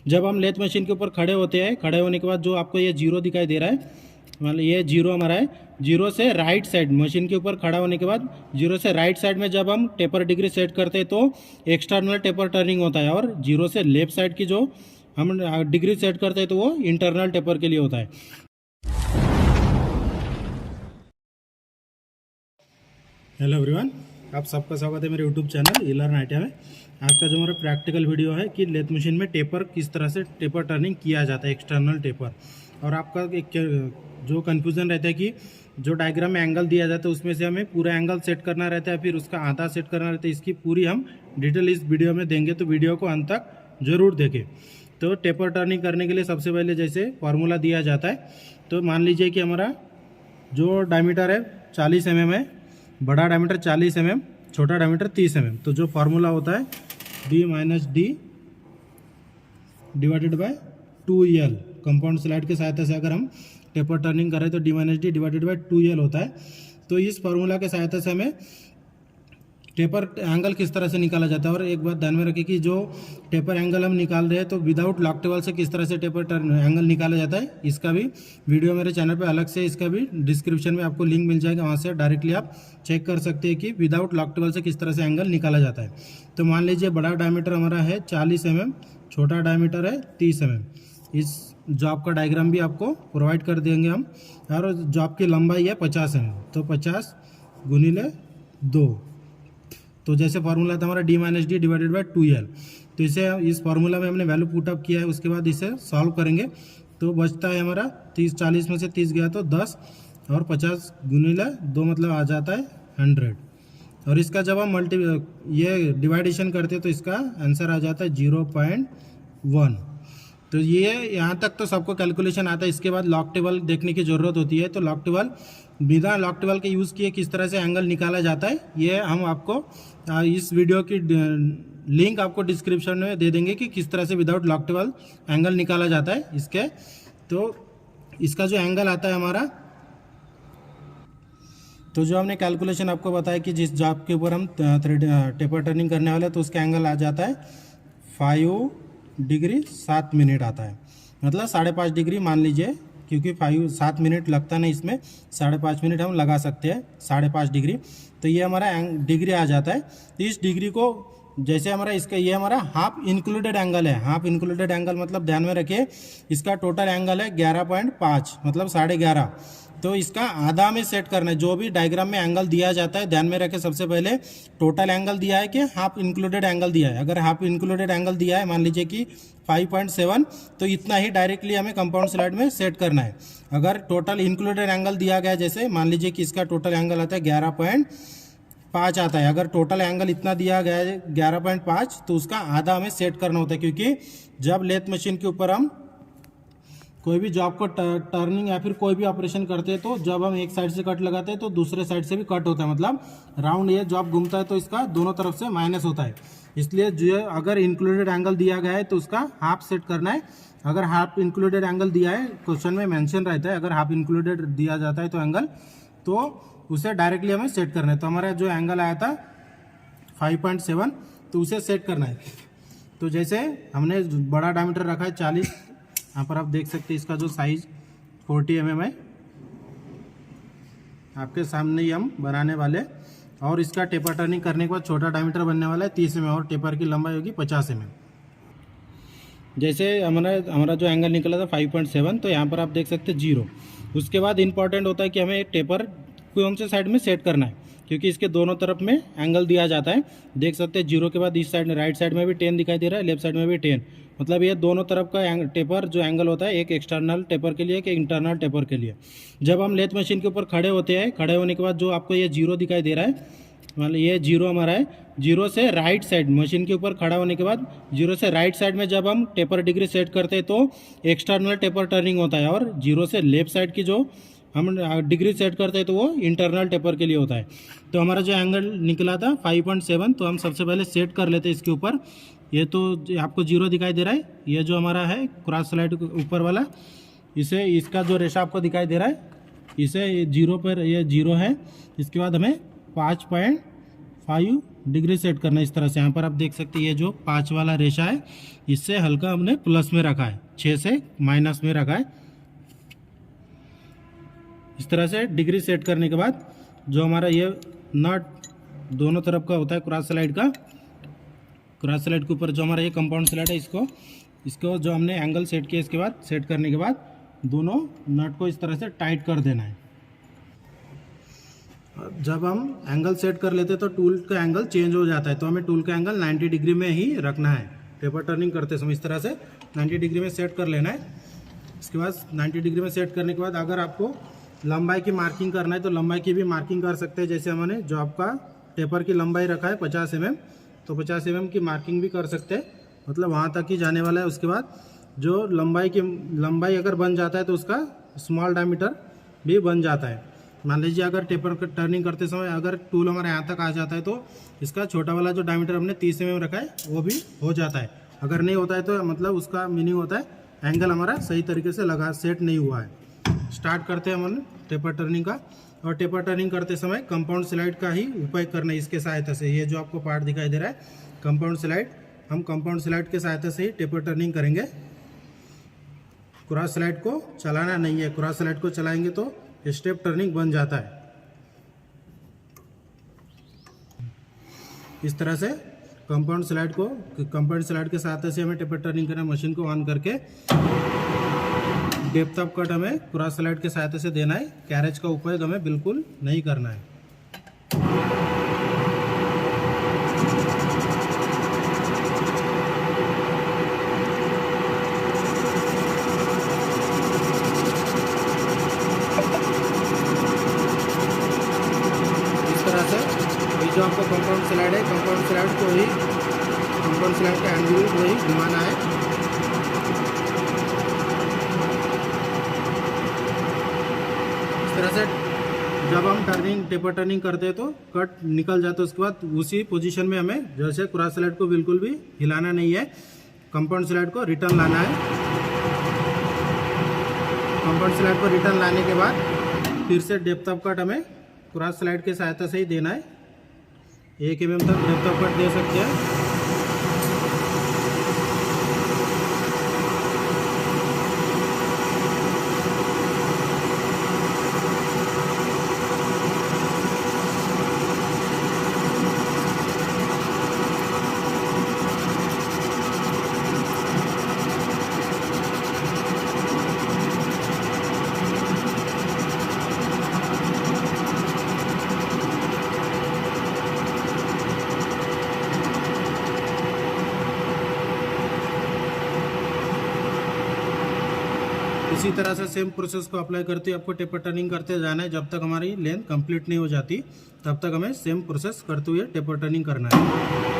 जब हम lathe machine के ऊपर खड़े होते हैं, खड़े होने के बाद जो आपको ये जीरो दिखाई दे रहा है, मतलब ये जीरो हमारा है, जीरो से राइट साइड मशीन के ऊपर खड़ा होने के बाद जीरो से राइट साइड में जब हम टेपर डिग्री सेट करते हैं तो एक्सटर्नल टेपर टर्निंग होता है, और जीरो से लेफ्ट साइड की जो हम डिग्री सेट करते हैं तो वो इंटरनल टेपर के लिए होता है। हेलो एवरीवन, आप सबका स्वागत है मेरे यूट्यूब चैनल इलर्न आइडिया में। आज का जो हमारा प्रैक्टिकल वीडियो है कि लेथ मशीन में टेपर किस तरह से टेपर टर्निंग किया जाता है, एक्सटर्नल टेपर। और आपका एक जो कन्फ्यूज़न रहता है कि जो डायग्राम में एंगल दिया जाता है उसमें से हमें पूरा एंगल सेट करना रहता है, फिर उसका आधा सेट करना रहता है, इसकी पूरी हम डिटेल इस वीडियो में देंगे, तो वीडियो को अंत तक जरूर देखें। तो टेपर टर्निंग करने के लिए सबसे पहले जैसे फार्मूला दिया जाता है, तो मान लीजिए कि हमारा जो डायमीटर है 40 mm है, बड़ा डायमीटर 40 mm, छोटा डायमीटर 30 mm। तो जो फार्मूला होता है D-D divided by 2L। Compound slide की सहायता से अगर हम टेपर टर्निंग करें तो D-D डिवाइडेड बाय 2L होता है। तो इस फार्मूला की सहायता से हमें टेपर एंगल किस तरह से निकाला जाता है। और एक बात ध्यान में रखिए कि जो टेपर एंगल हम निकाल रहे हैं तो विदाउट लॉकटेबल से किस तरह से टेपर एंगल निकाला जाता है, इसका भी वीडियो मेरे चैनल पे अलग से, इसका भी डिस्क्रिप्शन में आपको लिंक मिल जाएगा, वहाँ से डायरेक्टली आप चेक कर सकते हैं कि विदाउट लॉकटेबल से किस तरह से एंगल निकाला जाता है। तो मान लीजिए बड़ा डायमीटर हमारा है 40 mm, छोटा डायमीटर है 30 mm। इस जॉब का डायग्राम भी आपको प्रोवाइड कर देंगे हम। और जॉब की लंबाई है 50 mm, तो 50 गुणिले 2। तो जैसे फार्मूला था हमारा D-D डिवाइडेड बाय 2L। तो इसे इस फार्मूला में हमने वैल्यू पुटअप किया है, उसके बाद इसे सॉल्व करेंगे तो बचता है हमारा 40 में से 30 गया तो 10, और 50 गुणिले 2 मतलब आ जाता है 100। और इसका जब हम ये डिवाइडेशन करते हैं तो इसका आंसर आ जाता है 0.1। तो ये यहाँ तक तो सबको कैलकुलेशन आता है। इसके बाद लॉक टेबल देखने की ज़रूरत होती है, तो लॉक टेबल बिना लॉक टेबल के यूज़ किए किस तरह से एंगल निकाला जाता है ये हम आपको इस वीडियो की लिंक आपको डिस्क्रिप्शन में दे देंगे कि किस तरह से विदाउट लॉक टेबल एंगल निकाला जाता है इसके। तो इसका जो एंगल आता है हमारा, तो जो हमने कैलकुलेशन आपको बताया कि जिस जॉब के ऊपर हम टेपर टर्निंग करने वाले तो उसका एंगल आ जाता है 5 डिग्री 7 मिनट आता है, मतलब 5.5 डिग्री मान लीजिए, क्योंकि 7 मिनट लगता नहीं इसमें, 5.5 मिनट हम लगा सकते हैं 5.5 डिग्री। तो ये हमारा डिग्री आ जाता है। तो इस डिग्री को जैसे हमारा इसका ये हमारा हाफ इंक्लूडेड एंगल है। हाफ इंक्लूडेड एंगल मतलब ध्यान में रखिए इसका टोटल एंगल है 11.5, मतलब 11.5। तो इसका आधा में सेट करना है। जो भी डायग्राम में एंगल दिया जाता है ध्यान में रखें, सबसे पहले टोटल एंगल दिया है कि हाफ इंक्लूडेड एंगल दिया है। अगर हाफ इंक्लूडेड एंगल दिया है मान लीजिए कि 5.7, तो इतना ही डायरेक्टली हमें कंपाउंड स्लाइड में सेट करना है। अगर टोटल इंक्लूडेड एंगल दिया गया, जैसे मान लीजिए कि इसका टोटल एंगल आता है 11.5 आता है, अगर टोटल एंगल इतना दिया गया है 11.5, तो उसका आधा हमें सेट करना होता है। क्योंकि जब लेथ मशीन के ऊपर हम कोई भी जॉब को टर्निंग या फिर कोई भी ऑपरेशन करते हैं तो जब हम एक साइड से कट लगाते हैं तो दूसरे साइड से भी कट होता है, मतलब राउंड ये जॉब घूमता है तो इसका दोनों तरफ से माइनस होता है। इसलिए जो अगर इंक्लूडेड एंगल दिया गया है तो उसका हाफ सेट करना है। अगर हाफ इंक्लूडेड एंगल दिया है, क्वेश्चन में मेंशन रहता है, अगर हाफ इंक्लूडेड दिया जाता है तो एंगल, तो उसे डायरेक्टली हमें सेट करना है। तो हमारा जो एंगल आया था 5.7, तो उसे सेट करना है। तो जैसे हमने बड़ा डायमीटर रखा है 40, यहाँ पर आप देख सकते हैं इसका जो साइज 40 mm है, आपके सामने ही हम बनाने वाले। और इसका टेपर टर्निंग करने के बाद छोटा डायमीटर बनने वाला है 30 mm, और टेपर की लंबाई होगी 50 mm। जैसे हमारा जो एंगल निकला था 5.7, तो यहाँ पर आप देख सकते हैं 0। उसके बाद इंपॉर्टेंट होता है कि हमें टेपर कौन से साइड में सेट करना है, क्योंकि इसके दोनों तरफ में एंगल दिया जाता है। देख सकते हैं 0 के बाद इस साइड में राइट साइड में भी 10 दिखाई दे रहा है, लेफ्ट साइड में भी 10, मतलब ये दोनों तरफ का टेपर जो एंगल होता है, एक एक्सटर्नल टेपर के लिए, एक इंटरनल टेपर के लिए। जब हम लेथ मशीन के ऊपर खड़े होते हैं, खड़े होने के बाद जो आपको ये 0 दिखाई दे रहा है, मतलब ये 0 हमारा है, 0 से राइट साइड मशीन के ऊपर खड़ा होने के बाद 0 से राइट साइड में जब हम टेपर डिग्री सेट करते हैं तो एक्सटर्नल टेपर टर्निंग होता है, और 0 से लेफ्ट साइड की जो हम डिग्री सेट करते हैं तो वो इंटरनल टेपर के लिए होता है। तो हमारा जो एंगल निकला था 5.7, तो हम सबसे पहले सेट कर लेते हैं इसके ऊपर। ये तो आपको 0 दिखाई दे रहा है, ये जो हमारा है क्रॉस स्लाइड ऊपर वाला, इसे इसका जो रेशा आपको दिखाई दे रहा है, इसे 0 पर ये 0 है। इसके बाद हमें 5.5 डिग्री सेट करना है इस तरह से। यहाँ पर आप देख सकते हैं ये जो 5 वाला रेशा है इससे हल्का हमने प्लस में रखा है, 6 से माइनस में रखा है। इस तरह से डिग्री सेट करने के बाद जो हमारा ये नट दोनों तरफ का होता है क्रॉस स्लाइड का, क्रॉस स्लाइड के ऊपर जो हमारा ये कंपाउंड स्लाइड है इसको जो हमने एंगल सेट किया इसके बाद सेट करने के बाद दोनों नट को इस तरह से टाइट कर देना है। जब हम एंगल सेट कर लेते हैं तो टूल का एंगल चेंज हो जाता है, तो हमें टूल का एंगल 90 डिग्री में ही रखना है। टेपर टर्निंग करते समय इस तरह से 90 डिग्री में सेट कर लेना है। इसके बाद 90 डिग्री में सेट करने के बाद अगर आपको लंबाई की मार्किंग करना है तो लंबाई की भी मार्किंग कर सकते हैं। जैसे हमने जो आपका टेपर की लंबाई रखा है 50 mm, तो 50 mm की मार्किंग भी कर सकते हैं, मतलब वहाँ तक ही जाने वाला है। उसके बाद जो लंबाई अगर बन जाता है तो उसका स्मॉल डायमीटर भी बन जाता है। मान लीजिए अगर टेपर टर्निंग करते समय अगर टूल हमारे यहाँ तक आ जाता है तो इसका छोटा वाला जो डायमीटर हमने 30 mm रखा है वो भी हो जाता है। अगर नहीं होता है तो मतलब उसका मीनिंग होता है एंगल हमारा सही तरीके से सेट नहीं हुआ है। स्टार्ट करते हैं हम टेपर टर्निंग का। और टेपर टर्निंग करते समय कंपाउंड स्लाइड का ही उपयोग करना है इसके सहायता से। ये जो आपको पार्ट दिखाई दे रहा है कंपाउंड स्लाइड, हम कंपाउंड स्लाइड के सहायता से ही टेपर टर्निंग करेंगे। क्रॉस स्लाइड को चलाना नहीं है, क्रॉस स्लाइड को चलाएंगे तो स्टेप टर्निंग बन जाता है। इस तरह से कंपाउंड स्लाइड के सहायता से हमें टेपर टर्निंग करना है। मशीन को ऑन करके डेप्थ ऑफ कट हमें क्रॉस स्लाइड के सहायता से देना है। कैरेज का उपयोग हमें बिल्कुल नहीं करना है। इस तरह से ये जो आपको कंपाउंड स्लाइड है, कंपाउंड स्लाइड का एंगल को ही घुमाना है। तरह से जब हम टेपर टर्निंग करते हैं तो कट निकल जाता है। उसके बाद उसी पोजीशन में हमें जैसे क्रॉस स्लाइड को बिल्कुल भी हिलाना नहीं है, कंपाउंड स्लाइड को रिटर्न लाना है। कंपाउंड स्लाइड को रिटर्न लाने के बाद फिर से डेप्थ ऑफ कट हमें क्रॉस स्लाइड के सहायता से ही देना है। 1 mm तक डेप्थ ऑफ कट दे सकते हैं। इसी तरह से सेम प्रोसेस को अप्लाई करते हुए आपको टेपर टर्निंग करते जाना है। जब तक हमारी लेंथ कंप्लीट नहीं हो जाती तब तक हमें सेम प्रोसेस करते हुए टेपर टर्निंग करना है।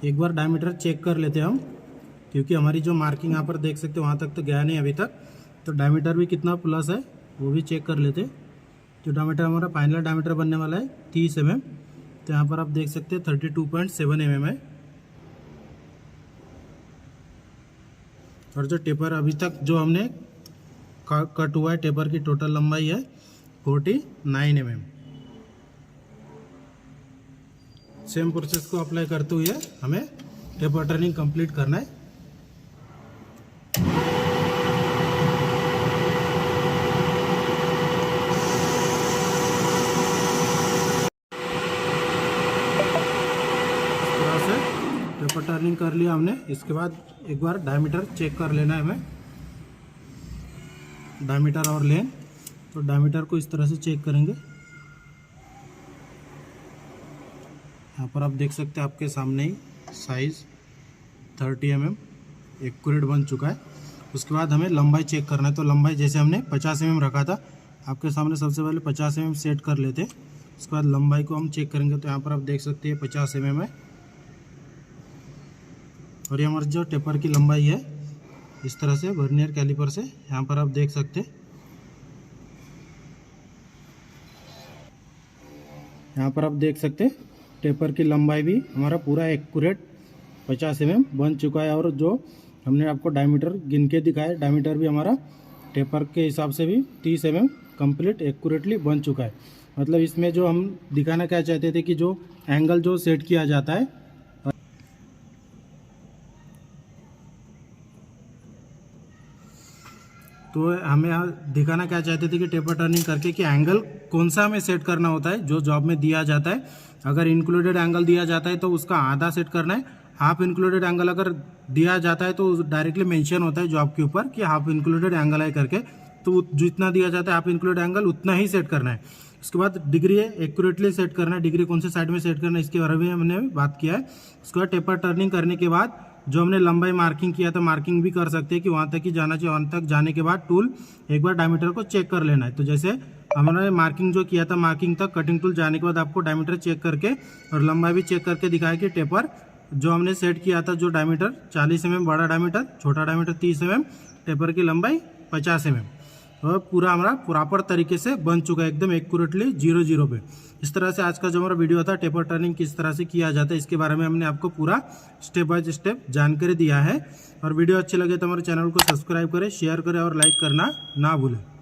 एक बार डायमीटर चेक कर लेते हैं हम, क्योंकि हमारी जो मार्किंग यहाँ पर देख सकते हो वहाँ तक तो गया नहीं अभी तक, तो डायमीटर भी कितना प्लस है वो भी चेक कर लेते। तो डायमीटर हमारा फाइनल डायमीटर बनने वाला है 30 mm। तो यहाँ पर आप देख सकते हैं 32.7 mm है। और जो टेपर अभी तक जो हमने कट हुआ है, टेपर की टोटल लंबाई है 49 mm। सेम प्रोसेस को अप्लाई करते हुए हमें टेपर टर्निंग कंप्लीट करना है। टेपर टर्निंग कर लिया हमने। इसके बाद एक बार डायमीटर चेक कर लेना है हमें, डायमीटर और लेंथ। तो डायमीटर को इस तरह से चेक करेंगे। यहाँ पर आप देख सकते हैं आपके सामने ही साइज़ 30 mm एक्यूरेट बन चुका है। उसके बाद हमें लंबाई चेक करना है। तो लंबाई जैसे हमने 50 mm रखा था, आपके सामने सबसे पहले 50 mm सेट कर लेते हैं। उसके बाद लंबाई को हम चेक करेंगे। तो यहाँ पर आप देख सकते हैं 50 mm है। और ये हमारी जो टेपर की लंबाई है इस तरह से वर्नियर कैलिपर से यहाँ पर आप देख सकते हैं। यहाँ पर आप देख सकते हैं टेपर की लंबाई भी हमारा पूरा एक्यूरेट 50 mm बन चुका है। और जो हमने आपको डायमीटर गिन के दिखाया, डायमीटर भी हमारा टेपर के हिसाब से भी 30 mm कंप्लीट एक्यूरेटली बन चुका है। मतलब इसमें जो हम दिखाना क्या चाहते थे कि जो एंगल जो सेट किया जाता है, तो हमें दिखाना क्या चाहते थे कि टेपर टर्निंग करके कि एंगल कौन सा हमें सेट करना होता है जो जॉब में दिया जाता है। अगर इंक्लूडेड एंगल दिया जाता है तो उसका आधा सेट करना है। हाफ इंक्लूडेड एंगल अगर दिया जाता है तो डायरेक्टली मेंशन होता है जॉब के ऊपर कि हाफ इंक्लूडेड एंगल है करके, तो जितना दिया जाता है हाफ इंक्लूडेड एंगल उतना ही सेट करना है। उसके बाद डिग्री है एक्यूरेटली सेट करना है। डिग्री कौन से साइड में सेट करना है इसके बारे में हमने बात किया है। उसके बाद टेपर टर्निंग करने के बाद जो हमने लंबाई मार्किंग किया था, मार्किंग भी कर सकते हैं कि वहाँ तक ही जाना चाहिए। वहाँ तक जाने के बाद टूल एक बार डायमीटर को चेक कर लेना है। तो जैसे हमने मार्किंग जो किया था, मार्किंग तक कटिंग टूल जाने के बाद आपको डायमीटर चेक करके और लंबाई भी चेक करके दिखाया कि टेपर जो हमने सेट किया था, जो डायमीटर 40 mm बड़ा डायमीटर, छोटा डायमीटर 30 mm, टेपर की लंबाई 50 mm, और पूरा हमारा प्रॉपर तरीके से बन चुका है एकदम एक्यूरेटली 0-0 पे। इस तरह से आज का जो हमारा वीडियो था टेपर टर्निंग किस तरह से किया जाता है इसके बारे में हमने आपको पूरा स्टेप बाय स्टेप जानकारी दिया है। और वीडियो अच्छे लगे तो हमारे चैनल को सब्सक्राइब करें, शेयर करें और लाइक करना ना भूलें।